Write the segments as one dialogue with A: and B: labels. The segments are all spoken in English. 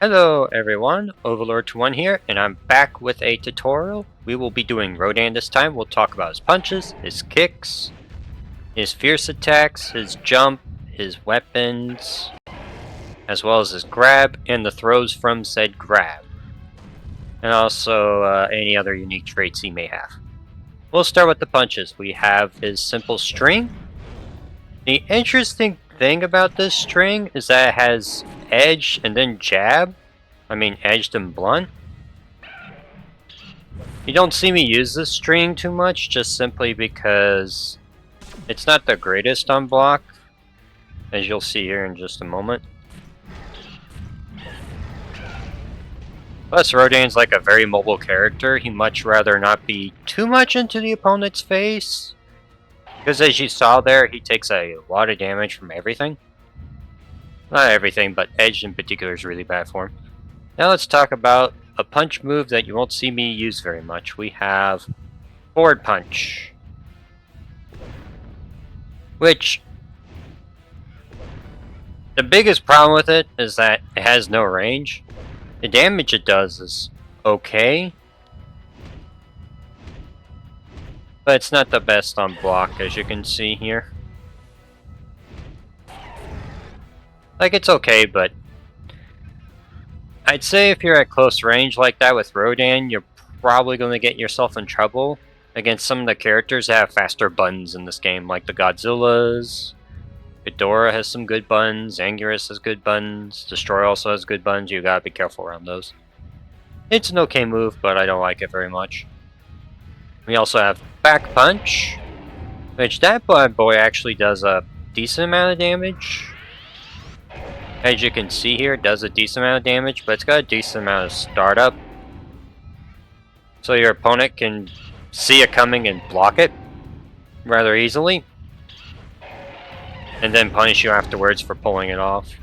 A: Hello everyone, Overlord21 here, and I'm back with a tutorial. We will be doing Rodan this time. We'll talk about his punches, his kicks, his fierce attacks, his jump, his weapons, as well as his grab, and the throws from said grab. And also any other unique traits he may have. We'll start with the punches. We have his simple string. The interesting thing about this string is that it has edge and then jab. I mean edged and blunt. You don't see me use this string too much just simply because it's not the greatest on block, as you'll see here in just a moment. Plus Rodan's like a very mobile character. He'd much rather not be too much into the opponent's face. Because as you saw there, he takes a lot of damage from everything. Not everything, but edge in particular is really bad for him. Now let's talk about a punch move that you won't see me use very much. We have forward punch. Which, the biggest problem with it is that it has no range. The damage it does is okay. But it's not the best on block, as you can see here. Like, it's okay, but I'd say if you're at close range like that with Rodan, you're probably going to get yourself in trouble against some of the characters that have faster buttons in this game, like the Godzillas. Ghidorah has some good buttons, Anguirus has good buttons, Destroy also has good buttons. You gotta be careful around those. It's an okay move, but I don't like it very much. We also have back punch, which that bad boy actually does a decent amount of damage. As you can see here, it does a decent amount of damage, but it's got a decent amount of startup. So your opponent can see it coming and block it rather easily. And then punish you afterwards for pulling it off.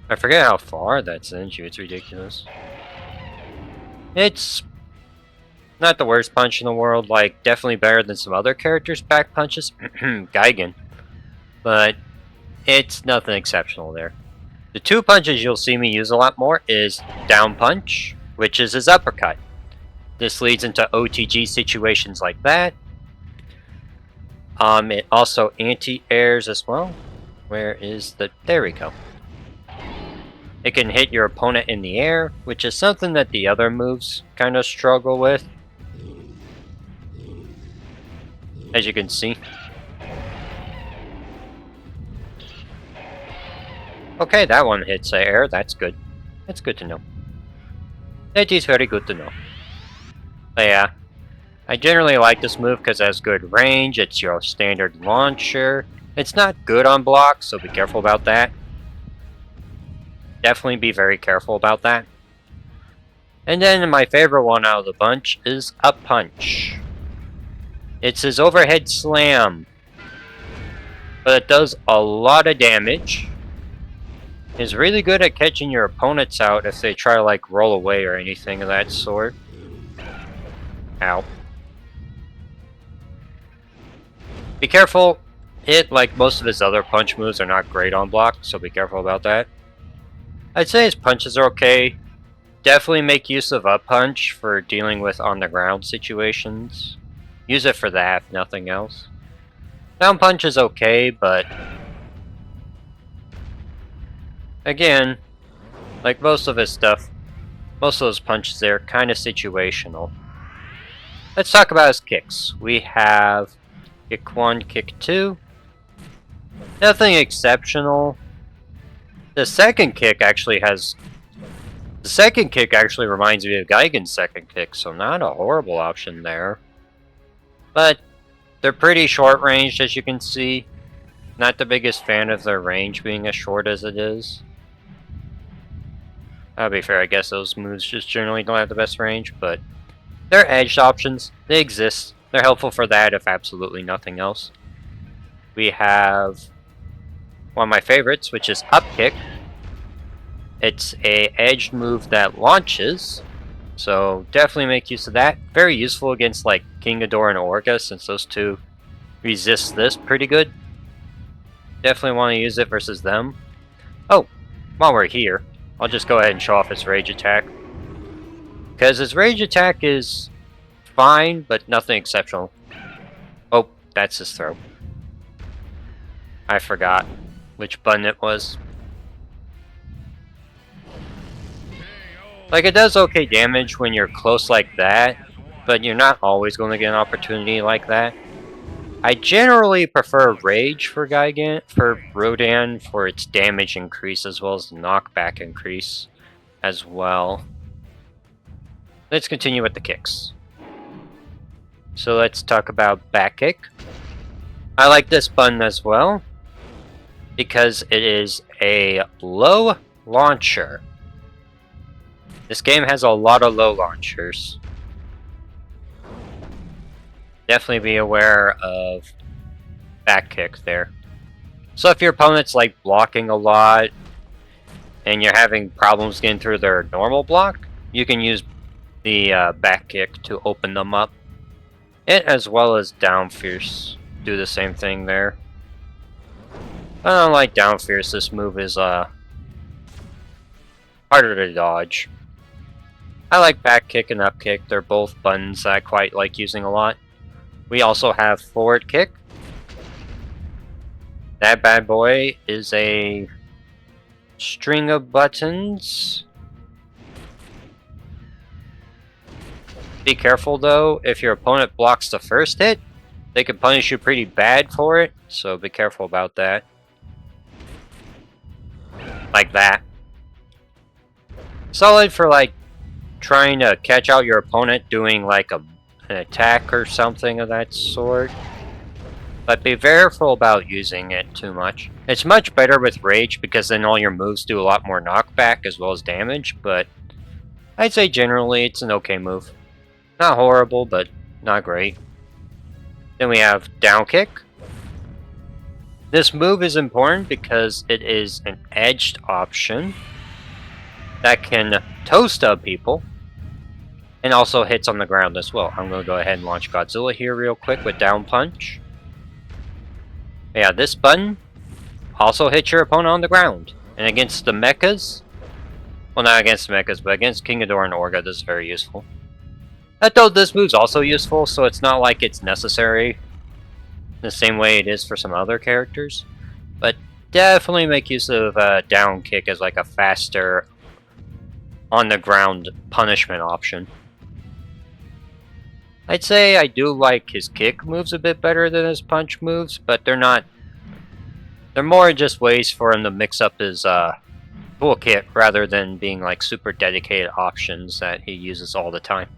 A: I forget how far that sends you, it's ridiculous. It's not the worst punch in the world, like definitely better than some other characters' back punches. Gigan. But it's nothing exceptional there. The two punches you'll see me use a lot more is down punch, which is his uppercut. This leads into OTG situations like that. It also anti-airs as well. Where is the... there we go. It can hit your opponent in the air, which is something that the other moves kind of struggle with. As you can see. Okay, that one hits the air, that's good. That's good to know. That is very good to know. But yeah. I generally like this move because it has good range, it's your standard launcher. It's not good on block, so be careful about that. Definitely be very careful about that. And then my favorite one out of the bunch is up punch. It's his overhead slam. But it does a lot of damage. It's really good at catching your opponents out if they try to like roll away or anything of that sort. Ow. Be careful, it, like most of his other punch moves, are not great on block, so be careful about that. I'd say his punches are okay. Definitely make use of up punch for dealing with on the ground situations. Use it for that, if nothing else. Down punch is okay, but again, like most of his stuff, most of those punches there are kind of situational. Let's talk about his kicks. We have kick 1, kick 2. Nothing exceptional. The second kick actually reminds me of Gigan's second kick, so not a horrible option there. But they're pretty short ranged, as you can see. Not the biggest fan of their range being as short as it is. I'll be fair, I guess those moves just generally don't have the best range, but they're edged options. They exist. They're helpful for that, if absolutely nothing else. We have one of my favorites, which is up kick. It's a edged move that launches, so definitely make use of that. Very useful against like King Ghidorah and Orga, since those two resist this pretty good. Definitely want to use it versus them. Oh, while we're here, I'll just go ahead and show off his rage attack. Because his rage attack is fine, but nothing exceptional. Oh, that's his throw. I forgot which button it was. Like, it does okay damage when you're close like that, but you're not always going to get an opportunity like that. I generally prefer Rage for Rodan for its damage increase as well as the knockback increase as well. Let's continue with the kicks. So let's talk about back kick. I like this button as well because it is a low launcher. This game has a lot of low launchers. Definitely be aware of back kick there. So if your opponent's like blocking a lot and you're having problems getting through their normal block, you can use the back kick to open them up. It as well as down fierce do the same thing there. But unlike down fierce, this move is harder to dodge. I like back kick and up kick. They're both buttons I quite like using a lot. We also have forward kick. That bad boy is a string of buttons. Be careful though, if your opponent blocks the first hit, they can punish you pretty bad for it, so be careful about that. Like that. Solid for like trying to catch out your opponent doing like an attack or something of that sort. But be careful about using it too much. It's much better with Rage because then all your moves do a lot more knockback as well as damage, but I'd say generally it's an okay move. Not horrible, but not great. Then we have down kick. This move is important because it is an edged option that can toe stub people and also hits on the ground as well. I'm going to go ahead and launch Godzilla here real quick with down punch. Yeah, this button also hits your opponent on the ground. And against the mechas, well, not against the mechas, but against King Ghidorah and Orga, this is very useful. Though this move's also useful, so it's not like it's necessary the same way it is for some other characters. But definitely make use of down kick as like a faster on the ground punishment option. I'd say I do like his kick moves a bit better than his punch moves, but they're not. They're more just ways for him to mix up his toolkit rather than being like super dedicated options that he uses all the time.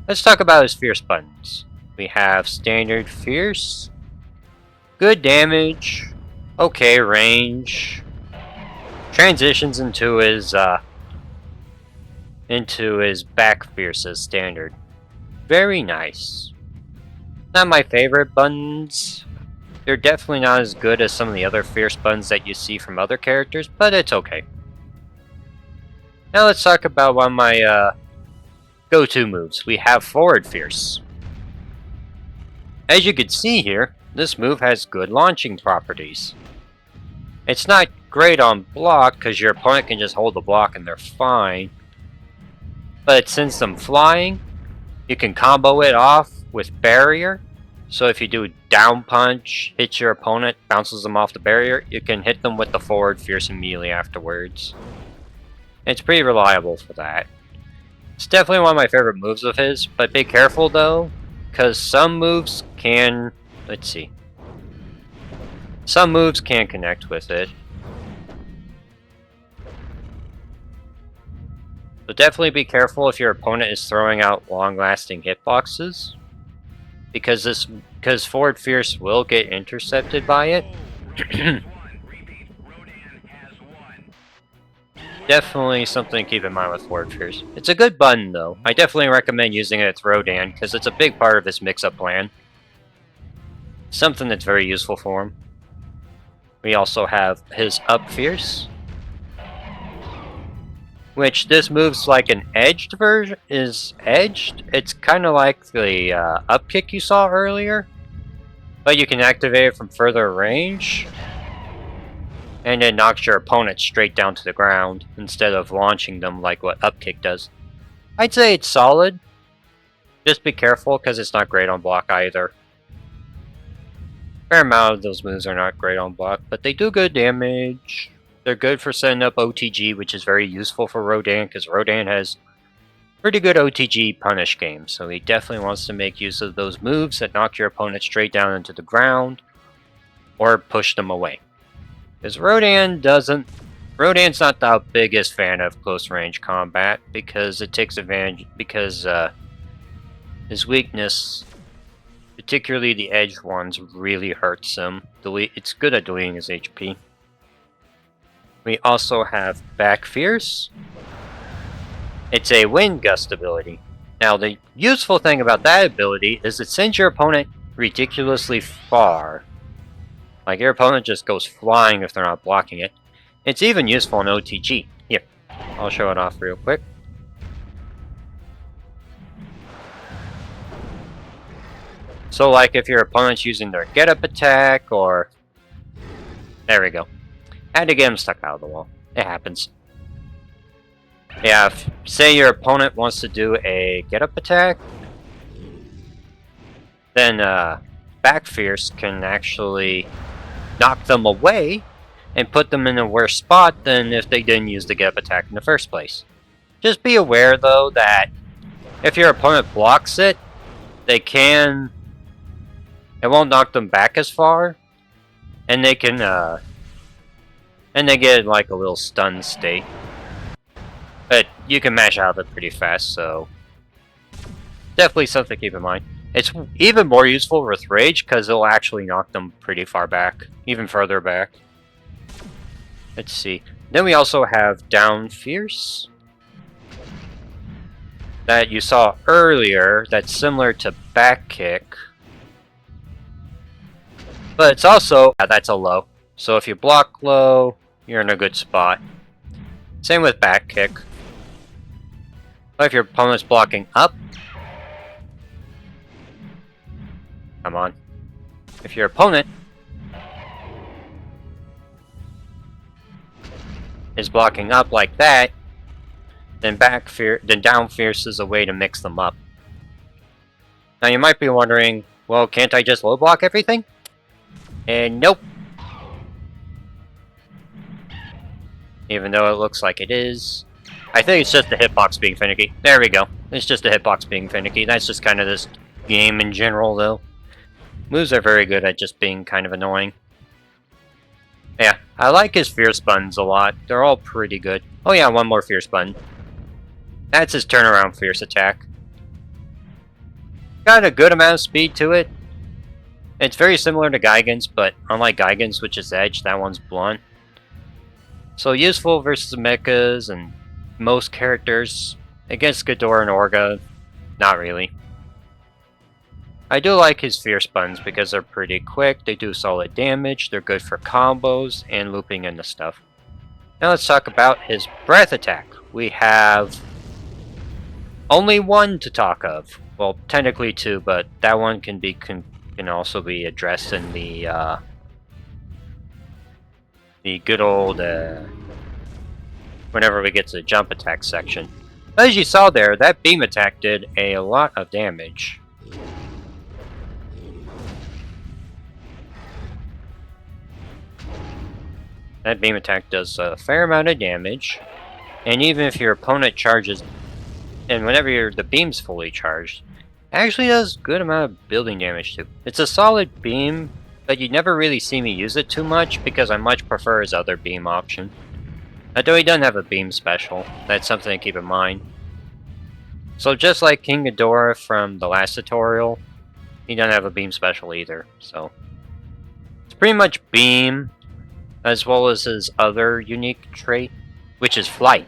A: Let's talk about his fierce buttons. We have standard fierce, good damage, okay range, transitions into his back fierce as standard. Very nice. Not my favorite buttons. They're definitely not as good as some of the other fierce buttons that you see from other characters, but it's okay. Now let's talk about one of my go-to moves. We have forward fierce. As you can see here, this move has good launching properties. It's not great on block because your opponent can just hold the block and they're fine. But it sends them flying. You can combo it off with barrier. So if you do down punch, hit your opponent, bounces them off the barrier, you can hit them with the forward fierce immediately afterwards. It's pretty reliable for that. It's definitely one of my favorite moves of his, but be careful though, because some moves can, let's see. Some moves can connect with it. So definitely be careful if your opponent is throwing out long-lasting hitboxes, because forward fierce will get intercepted by it. Definitely something to keep in mind with forward fierce. It's a good button though. I definitely recommend using it with Rodan because it's a big part of his mix-up plan. Something that's very useful for him. We also have his up fierce, which this move's like an edged version. Is edged. It's kind of like the up kick you saw earlier, but you can activate it from further range. and it knocks your opponent straight down to the ground instead of launching them like what upkick does. I'd say it's solid. Just be careful because it's not great on block either. Fair amount of those moves are not great on block, but they do good damage. They're good for setting up OTG, which is very useful for Rodan because Rodan has pretty good OTG punish games, so he definitely wants to make use of those moves that knock your opponent straight down into the ground or push them away. Because Rodan's not the biggest fan of close range combat because it takes advantage, because his weakness, particularly the edge ones, really hurts him. It's good at deleting his HP. We also have Back Fierce. It's a wind gust ability. Now the useful thing about that ability is it sends your opponent ridiculously far. Like, your opponent just goes flying if they're not blocking it. It's even useful in OTG. Here, I'll show it off real quick. So, like, if your opponent's using their get-up attack, or... There we go. Had to get him stuck out of the wall. It happens. Yeah, say your opponent wants to do a get-up attack, then Back Fierce can actually knock them away and put them in a worse spot than if they didn't use the get-up attack in the first place. Just be aware, though, that if your opponent blocks it, it won't knock them back as far, and they can, and they get like a little stun state. But you can mash out of it pretty fast, so definitely something to keep in mind. It's even more useful with Rage because it'll actually knock them pretty far back, even further back. Let's see. Then we also have Down Fierce that you saw earlier, that's similar to Back Kick. But it's also, that's a low. So if you block low, you're in a good spot. Same with Back Kick. But if your opponent's blocking up, come on. If your opponent is blocking up like that, then Down Fierce is a way to mix them up. Now you might be wondering, well, can't I just low block everything? And nope. Even though it looks like it is. I think it's just the hitbox being finicky. There we go. It's just the hitbox being finicky. That's just kind of this game in general, though. Moves are very good at just being kind of annoying. Yeah, I like his Fierce buttons a lot. They're all pretty good. Oh yeah, one more Fierce button. That's his turnaround Fierce attack. Got a good amount of speed to it. It's very similar to Gigan's, but unlike Gigan's, which is edge, that one's blunt. So useful versus mechas and most characters. Against Ghidorah and Orga, not really. I do like his Fierce buttons because they're pretty quick, they do solid damage, they're good for combos and looping into stuff. Now let's talk about his breath attack. We have only one to talk of. Well, technically two, but that one can also be addressed in the good old whenever we get to the jump attack section. As you saw there, that beam attack did a lot of damage. That beam attack does a fair amount of damage, and even if your opponent charges, and whenever the beam's fully charged, it actually does a good amount of building damage too. It's a solid beam, but you never really see me use it too much because I much prefer his other beam option. Although he doesn't have a beam special, that's something to keep in mind. So just like King Ghidorah from the last tutorial, he doesn't have a beam special either, so it's pretty much beam, as well as his other unique trait, which is flight.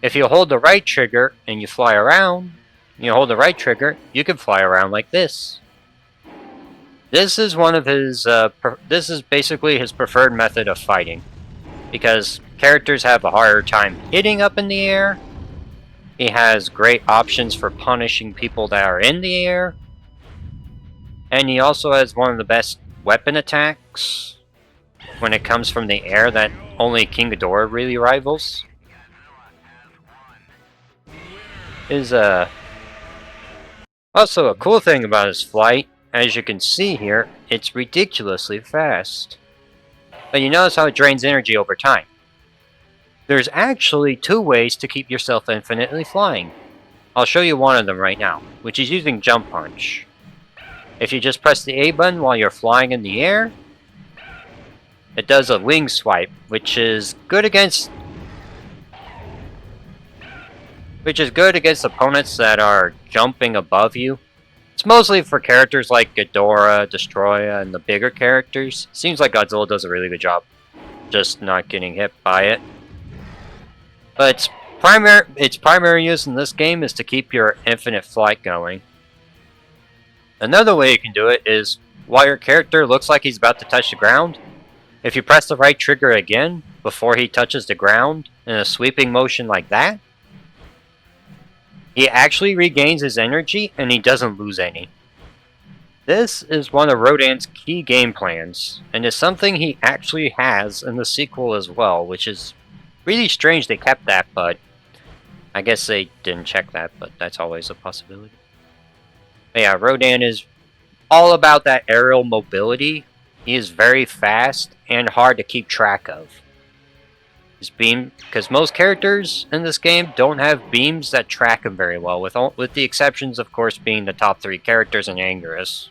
A: If you hold the right trigger and you fly around, you hold the right trigger, you can fly around like this. This is one of his, this is basically his preferred method of fighting, because characters have a harder time hitting up in the air. He has great options for punishing people that are in the air, and he also has one of the best weapon attacks. when it comes from the air that only King Ghidorah really rivals. Is also a cool thing about his flight, as you can see here, it's ridiculously fast. But you notice how it drains energy over time. There's actually 2 ways to keep yourself infinitely flying. I'll show you one of them right now, which is using Jump Punch. If you just press the A button while you're flying in the air, it does a wing swipe, which is good against opponents that are jumping above you. It's mostly for characters like Ghidorah, Destroya, and the bigger characters. Seems like Godzilla does a really good job just not getting hit by it. But its primary use in this game is to keep your infinite flight going. Another way you can do it is, while your character looks like he's about to touch the ground, if you press the right trigger again before he touches the ground in a sweeping motion like that, he actually regains his energy and he doesn't lose any. This is one of Rodan's key game plans, and is something he actually has in the sequel as well, which is really strange they kept that, but I guess they didn't check that, but that's always a possibility. But yeah, Rodan is all about that aerial mobility. He is very fast and hard to keep track of. His beam, because most characters in this game don't have beams that track him very well, with the exceptions, of course, being the top 3 characters in Anguirus.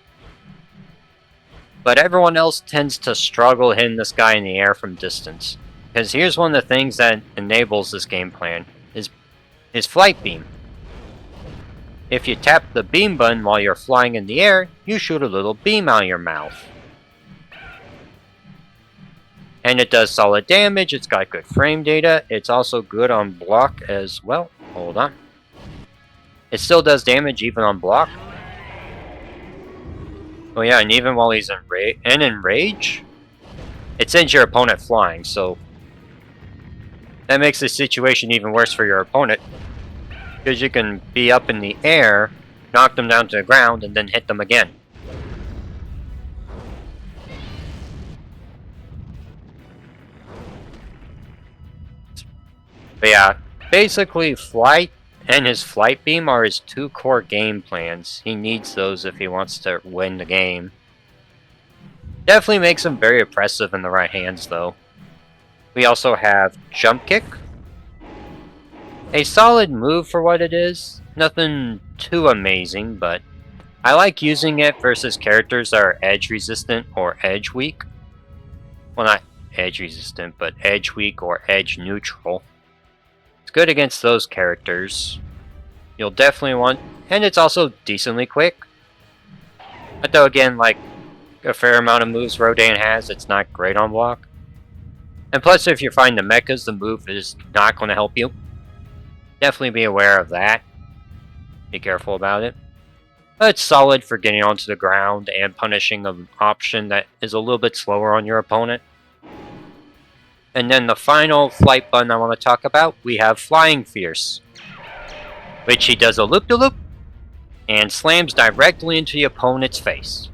A: But everyone else tends to struggle hitting this guy in the air from distance. Because here's one of the things that enables this game plan, his flight beam. If you tap the beam button while you're flying in the air, you shoot a little beam out of your mouth. And it does solid damage, it's got good frame data, it's also good on block as well. Hold on. It still does damage even on block. Oh yeah, and even while he's in rage, it sends your opponent flying, so that makes the situation even worse for your opponent, because you can be up in the air, knock them down to the ground, and then hit them again. But yeah, basically flight and his flight beam are his 2 core game plans. He needs those if he wants to win the game. Definitely makes him very oppressive in the right hands though. We also have Jump Kick. A solid move for what it is. Nothing too amazing, but I like using it versus characters that are edge resistant or edge weak. Well, not edge resistant, but edge weak or edge neutral. It's good against those characters. You'll definitely want, and it's also decently quick. But though again, like a fair amount of moves Rodan has, it's not great on block. And plus, if you find the mechas, the move is not going to help you. Definitely be aware of that. Be careful about it. But it's solid for getting onto the ground and punishing an option that is a little bit slower on your opponent. And then the final flight button I want to talk about, we have Flying Fierce, which he does a loop-de-loop and slams directly into the opponent's face.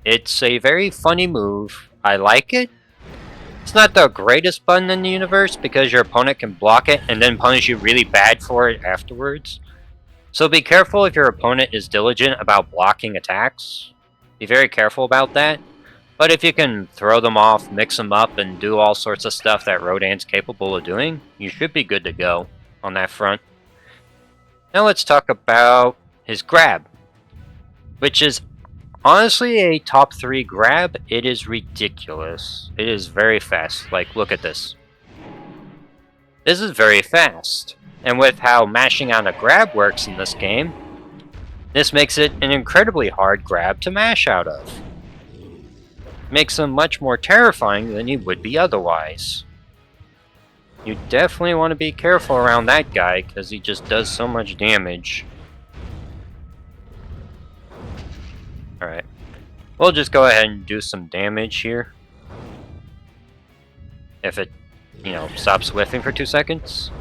A: It's a very funny move. I like it. It's not the greatest button in the universe because your opponent can block it and then punish you really bad for it afterwards. So be careful if your opponent is diligent about blocking attacks. Be very careful about that. But if you can throw them off, mix them up, and do all sorts of stuff that Rodan's capable of doing, you should be good to go on that front. Now let's talk about his grab, which is honestly a top 3 grab. It is ridiculous. It is very fast. Like, look at this. This is very fast. And with how mashing out a grab works in this game, this makes it an incredibly hard grab to mash out of. Makes him much more terrifying than he would be otherwise. You definitely want to be careful around that guy because he just does so much damage. Alright. We'll just go ahead and do some damage here. If it, stops whiffing for 2 seconds.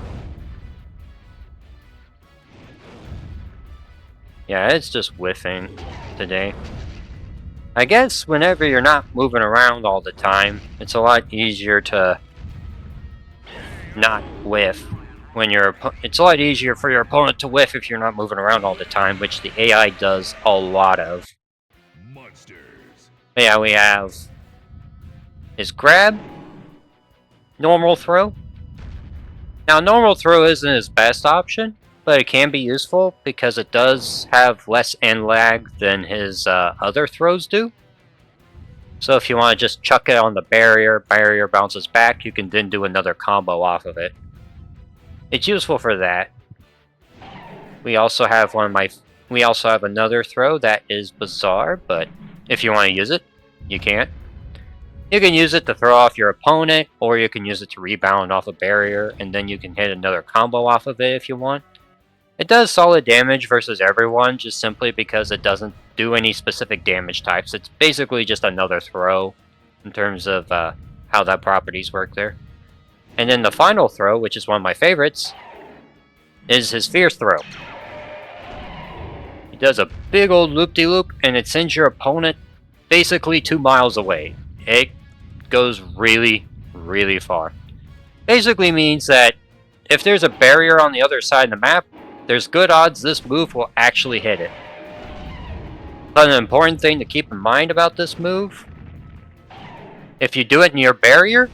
A: Yeah, it's just whiffing today. I guess whenever you're not moving around all the time, it's a lot easier to not whiff. It's a lot easier for your opponent to whiff if you're not moving around all the time, which the AI does a lot of.
B: Monsters.
A: But yeah, we have his grab, normal throw. Now, normal throw isn't his best option, but it can be useful because it does have less end lag than his other throws do. So if you want to just chuck it on the barrier bounces back, you can then do another combo off of it. It's useful for that. We also have another throw that is bizarre, but if you want to use it, you can. You can use it to throw off your opponent, or you can use it to rebound off a barrier, and then you can hit another combo off of it if you want. It does solid damage versus everyone, just simply because it doesn't do any specific damage types. It's basically just another throw, in terms of how that properties work there. And then the final throw, which is one of my favorites, is his Fierce Throw. He does a big old loop-de-loop, and it sends your opponent basically 2 miles away. It goes really, really far. Basically means that if there's a barrier on the other side of the map, there's good odds this move will actually hit it. But an important thing to keep in mind about this move, if you do it near barrier,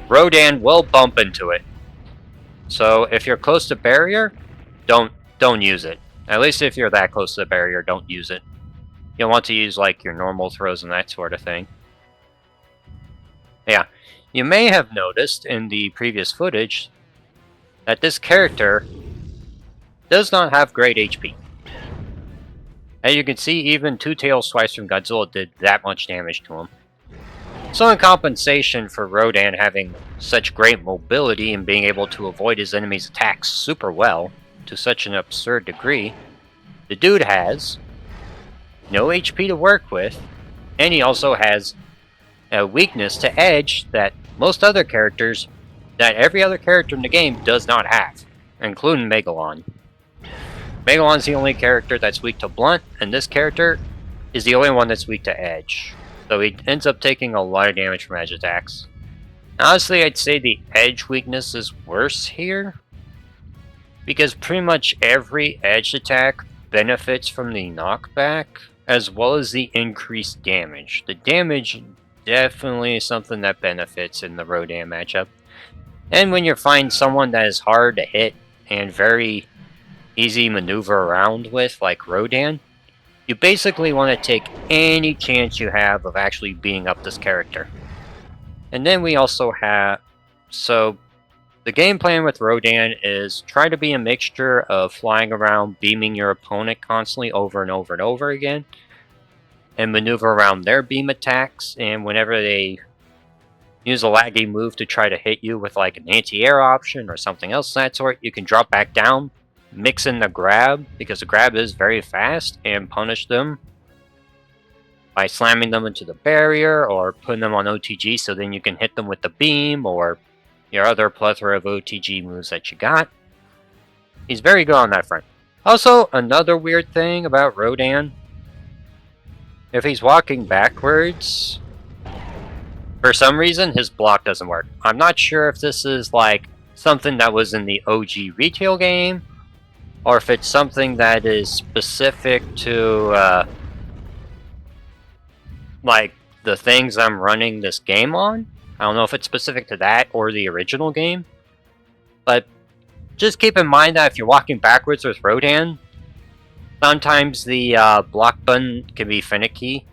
A: Rodan will bump into it. So if you're close to barrier, don't use it. At least if you're that close to the barrier, don't use it. You'll want to use like your normal throws and that sort of thing. Yeah, you may have noticed in the previous footage that this character does not have great HP. As you can see, even two tail swipes from Godzilla did that much damage to him. So in compensation for Rodan having such great mobility and being able to avoid his enemy's attacks super well, to such an absurd degree, the dude has no HP to work with, and he also has a weakness to edge that every other character in the game does not have, including Megalon. Megalon's the only character that's weak to blunt, and this character is the only one that's weak to edge. So he ends up taking a lot of damage from edge attacks. Honestly, I'd say the edge weakness is worse here, because pretty much every edge attack benefits from the knockback, as well as the increased damage. The damage definitely is something that benefits in the Rodan matchup. And when you find someone that is hard to hit and very easy maneuver around with, like Rodan, you basically want to take any chance you have of actually beating up this character. And then we also have... So, the game plan with Rodan is try to be a mixture of flying around, beaming your opponent constantly over and over and over again, and maneuver around their beam attacks, and whenever they use a laggy move to try to hit you with like an anti-air option or something else of that sort, you can drop back down, mix in the grab, because the grab is very fast, and punish them by slamming them into the barrier or putting them on OTG so then you can hit them with the beam or your other plethora of OTG moves that you got. He's very good on that front. Also, another weird thing about Rodan, if he's walking backwards, for some reason his block doesn't work. I'm not sure if this is like something that was in the OG retail game, or if it's something that is specific to like the things I'm running this game on. I don't know if it's specific to that or the original game, but just keep in mind that if you're walking backwards with Rodan, sometimes the block button can be finicky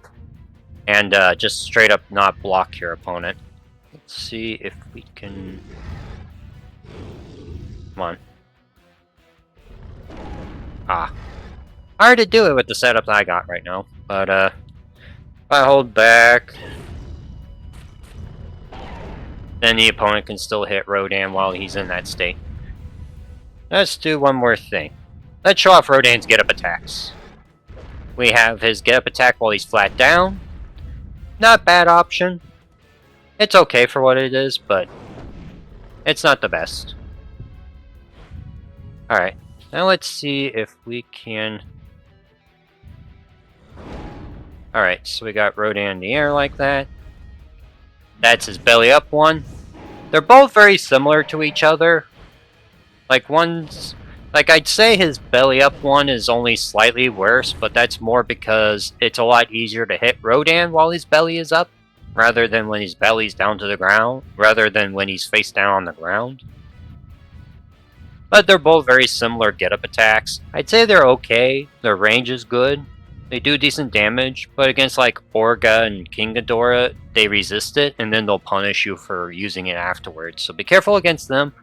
A: and just straight up not block your opponent. Let's see if we can... Come on. Hard to do it with the setup that I got right now, but if I hold back, then the opponent can still hit Rodan while he's in that state. Let's do one more thing. Let's show off Rodan's get-up attacks. We have his get-up attack while he's flat down. Not bad option. It's okay for what it is, but it's not the best. Alright, now let's see if we can Alright, so we got Rodan in the air like that. That's his belly up one. They're both very similar to each other. Like one's... Like I'd say his belly up one is only slightly worse, but that's more because it's a lot easier to hit Rodan while his belly is up, rather than when his belly's down to the ground, rather than when he's face down on the ground. But they're both very similar get-up attacks. I'd say they're okay, their range is good, they do decent damage, but against like Orga and King Ghidorah, they resist it, and then they'll punish you for using it afterwards, so be careful against them.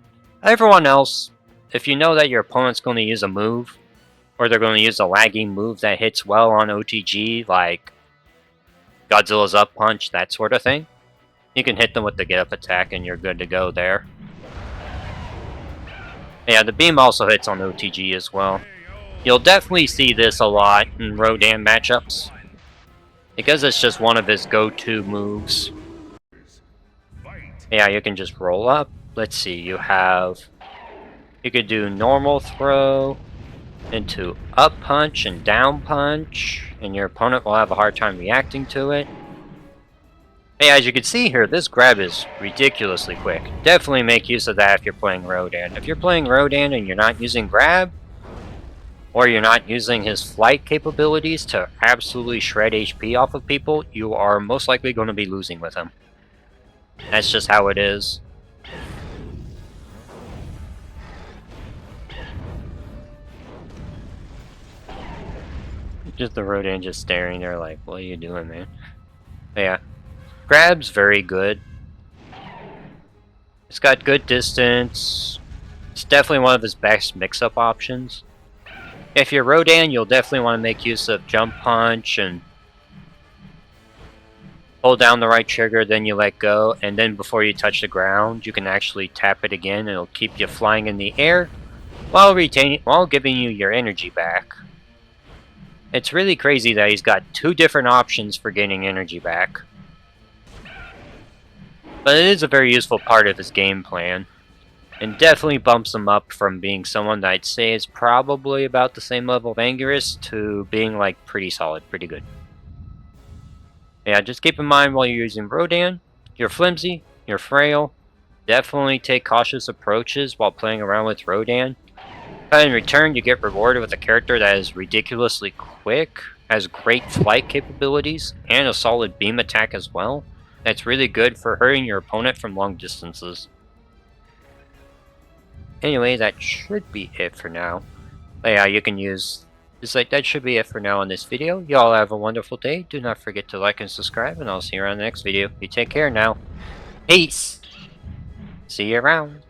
A: Everyone else, if you know that your opponent's going to use a move, or they're going to use a lagging move that hits well on OTG, like Godzilla's up punch, that sort of thing, you can hit them with the get-up attack and you're good to go there. Yeah, the beam also hits on OTG as well. You'll definitely see this a lot in Rodan matchups, because it's just one of his go-to moves. Yeah, you can just roll up. Let's see, you could do normal throw into up punch and down punch, and your opponent will have a hard time reacting to it. Hey, as you can see here, this grab is ridiculously quick. Definitely make use of that if you're playing Rodan. If you're playing Rodan and you're not using grab, or you're not using his flight capabilities to absolutely shred HP off of people, you are most likely going to be losing with him. That's just how it is. Just the Rodan just staring there like, what are you doing, man? But yeah. Grab's very good. It's got good distance. It's definitely one of his best mix-up options. If you're Rodan, you'll definitely want to make use of jump punch and hold down the right trigger, then you let go, and then before you touch the ground, you can actually tap it again, and it'll keep you flying in the air while giving you your energy back. It's really crazy that he's got two different options for gaining energy back. But it is a very useful part of his game plan, and definitely bumps him up from being someone that I'd say is probably about the same level of Anguirus to being like pretty solid, pretty good. Yeah, just keep in mind while you're using Rodan, you're flimsy, you're frail, definitely take cautious approaches while playing around with Rodan. But in return, you get rewarded with a character that is ridiculously quick, has great flight capabilities, and a solid beam attack as well. That's really good for hurting your opponent from long distances. Anyway, that should be it for now. But yeah, you can use... that should be it for now on this video. Y'all have a wonderful day. Do not forget to like and subscribe, and I'll see you around the next video. You take care now. Peace! See you around.